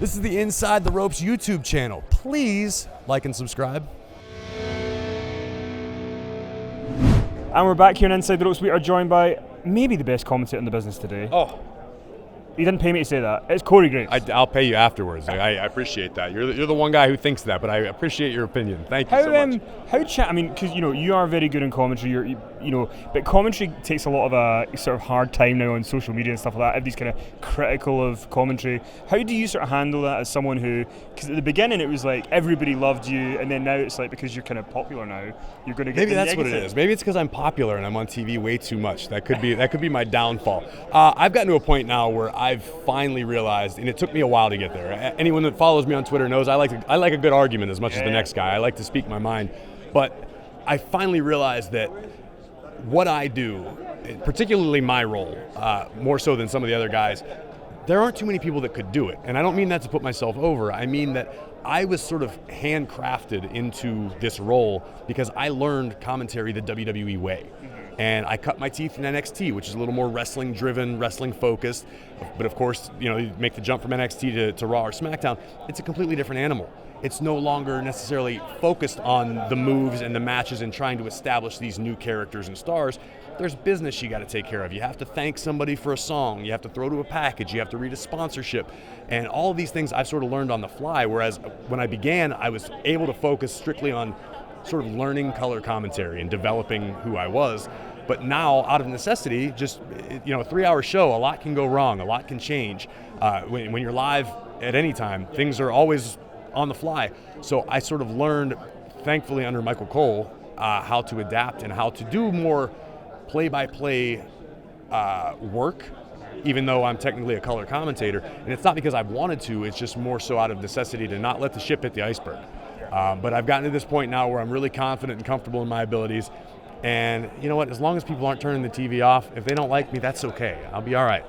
This is the Inside the Ropes YouTube channel. Please like and subscribe. And we're back here on Inside the Ropes. We are joined by maybe the best commentator in the business today. Oh, You didn't pay me to say that. It's Corey Grace. I'll pay you afterwards. I appreciate that. You're the one guy who thinks that, but I appreciate your opinion. Thank you so much. I mean, because you are very good in commentary. But commentary takes a lot of a sort of hard time now on social media and stuff like that. Everybody's kind of critical of commentary. How do you sort of handle that as someone who? Because at the beginning it was like everybody loved you, and then now it's like because you're kind of popular now, you're going to get. Maybe that's what it is. Maybe it's because I'm popular and I'm on TV way too much. That could be my downfall. I've gotten to a point now where I've finally realized, and it took me a while to get there. Anyone that follows me on Twitter knows I like a good argument as much as the next guy. I like to speak my mind, but I finally realized that what I do, particularly my role, more so than some of the other guys, there aren't too many people that could do it. And I don't mean that to put myself over. I mean that I was sort of handcrafted into this role because I learned commentary the WWE way. And I cut my teeth in NXT, which is a little more wrestling-driven, wrestling-focused. But of course, you make the jump from NXT to Raw or SmackDown. It's a completely different animal. It's no longer necessarily focused on the moves and the matches and trying to establish these new characters and stars. There's business you got to take care of. You have to thank somebody for a song. You have to throw to a package. You have to read a sponsorship. And all of these things I've sort of learned on the fly, whereas when I began, I was able to focus strictly on sort of learning color commentary and developing who I was. But now, out of necessity, just a 3-hour show, a lot can go wrong, a lot can change. When you're live at any time, things are always on the fly. So I sort of learned, thankfully under Michael Cole, how to adapt and how to do more play-by-play work, even though I'm technically a color commentator. And it's not because I've wanted to, it's just more so out of necessity to not let the ship hit the iceberg. But I've gotten to this point now where I'm really confident and comfortable in my abilities. And you know what? As long as people aren't turning the TV off, if they don't like me, that's okay. I'll be all right.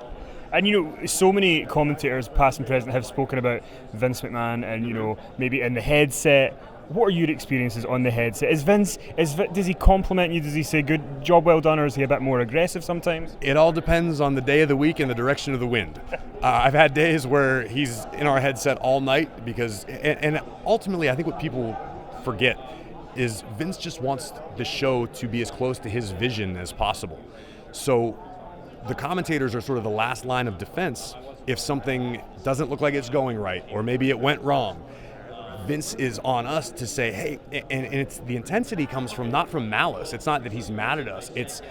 And so many commentators, past and present, have spoken about Vince McMahon and maybe in the headset. What are your experiences on the headset? Does he compliment you? Does he say good job, well done, or is he a bit more aggressive sometimes? It all depends on the day of the week and the direction of the wind. I've had days where he's in our headset all night because, and ultimately I think what people forget is Vince just wants the show to be as close to his vision as possible. So the commentators are sort of the last line of defense if something doesn't look like it's going right, or maybe it went wrong. Vince is on us to say, hey, and it's the intensity comes from not from malice. It's not that he's mad at us. It's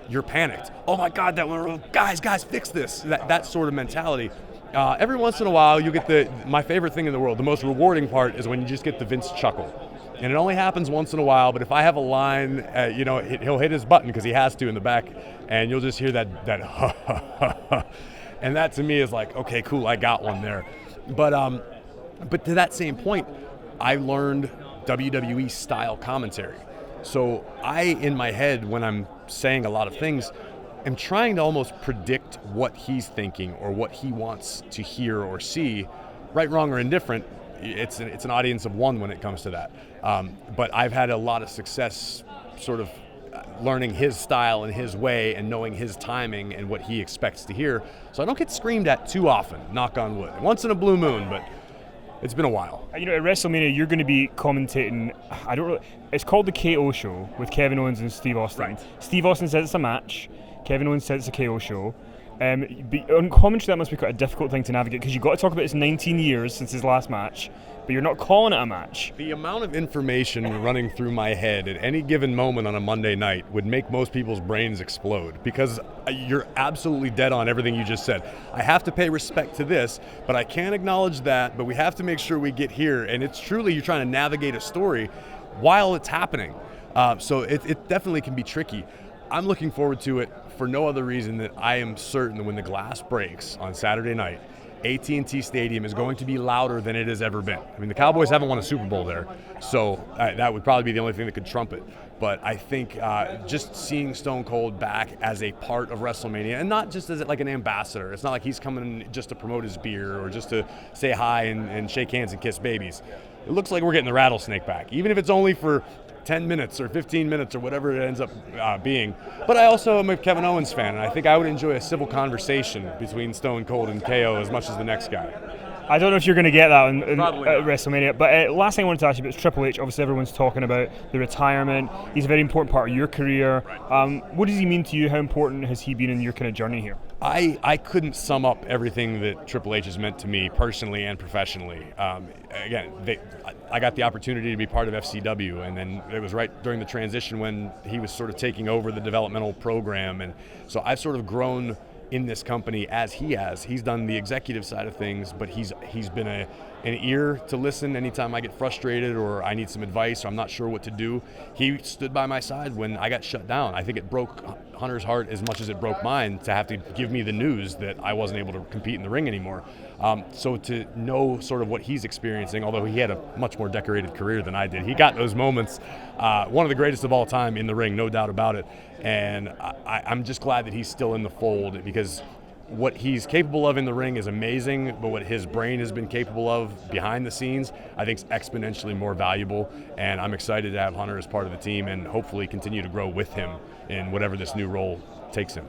you're panicked. Oh my God, that went wrong. Guys, fix this. That sort of mentality. Every once in a while, you get my favorite thing in the world. The most rewarding part is when you just get the Vince chuckle. And it only happens once in a while, but if I have a line, he'll hit his button because he has to in the back, and you'll just hear that ha ha ha ha. And that to me is like, okay, cool, I got one there. But to that same point, I learned WWE style commentary. So I, in my head, when I'm saying a lot of things, am trying to almost predict what he's thinking or what he wants to hear or see, right, wrong, or indifferent. It's an audience of one when it comes to that. But I've had a lot of success sort of learning his style and his way and knowing his timing and what he expects to hear. So I don't get screamed at too often, knock on wood. Once in a blue moon, but it's been a while. At WrestleMania, you're going to be commentating, it's called the KO show with Kevin Owens and Steve Austin. Right. Steve Austin says it's a match. Kevin Owens says it's a KO show. On commentary, that must be quite a difficult thing to navigate because you've got to talk about it's 19 years since his last match, but you're not calling it a match. The amount of information running through my head at any given moment on a Monday night would make most people's brains explode because you're absolutely dead on everything you just said. I have to pay respect to this, but I can't acknowledge that, but we have to make sure we get here. And it's truly you're trying to navigate a story while it's happening. So it definitely can be tricky. I'm looking forward to it for no other reason that I am certain that when the glass breaks on Saturday night, AT&T Stadium is going to be louder than it has ever been. I mean, the Cowboys haven't won a Super Bowl there, so that would probably be the only thing that could trump it. But I think just seeing Stone Cold back as a part of WrestleMania, and not just as like an ambassador. It's not like he's coming just to promote his beer or just to say hi and shake hands and kiss babies. It looks like we're getting the rattlesnake back, even if it's only for 10 minutes or 15 minutes or whatever it ends up being. But I also am a Kevin Owens fan, and I think I would enjoy a civil conversation between Stone Cold and KO as much as the next guy. I don't know if you're going to get that at Probably not. WrestleMania. But last thing I wanted to ask you about is Triple H. Obviously, everyone's talking about the retirement. He's a very important part of your career. What does he mean to you? How important has he been in your kind of journey here? I couldn't sum up everything that Triple H has meant to me personally and professionally. I got the opportunity to be part of FCW, and then it was right during the transition when he was sort of taking over the developmental program, and so I've sort of grown in this company as he has. He's done the executive side of things, but he's been an ear to listen anytime I get frustrated or I need some advice or I'm not sure what to do. He stood by my side when I got shut down. I think it broke Hunter's heart as much as it broke mine to have to give me the news that I wasn't able to compete in the ring anymore. So to know sort of what he's experiencing, although he had a much more decorated career than I did, he got those moments, one of the greatest of all time in the ring, no doubt about it. And I'm just glad that he's still in the fold, because what he's capable of in the ring is amazing, but what his brain has been capable of behind the scenes, I think is exponentially more valuable. And I'm excited to have Hunter as part of the team and hopefully continue to grow with him in whatever this new role takes him.